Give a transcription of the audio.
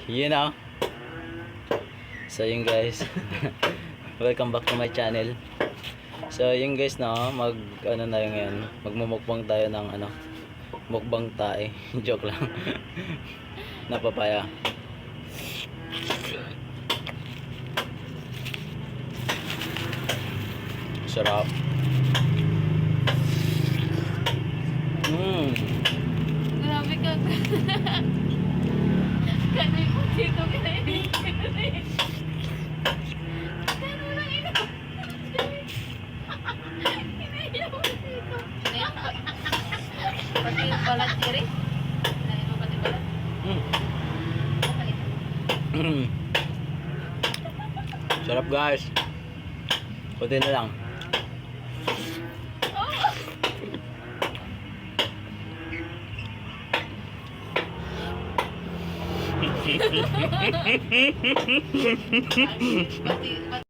Yun know. So yun guys. Welcome back to my channel. So yun guys no, ano na yung yan, magmumukbang tayo ng ano, mukbang tae. Joke lang. Na papaya. Sarap. Grabe ka. Kanoy mo dito kinainin. Kano lang ito? Kinainin mo dito. Pati yung balat tiri. Kinainin mo pati balat. Sarap guys. Kunti na lang. Pati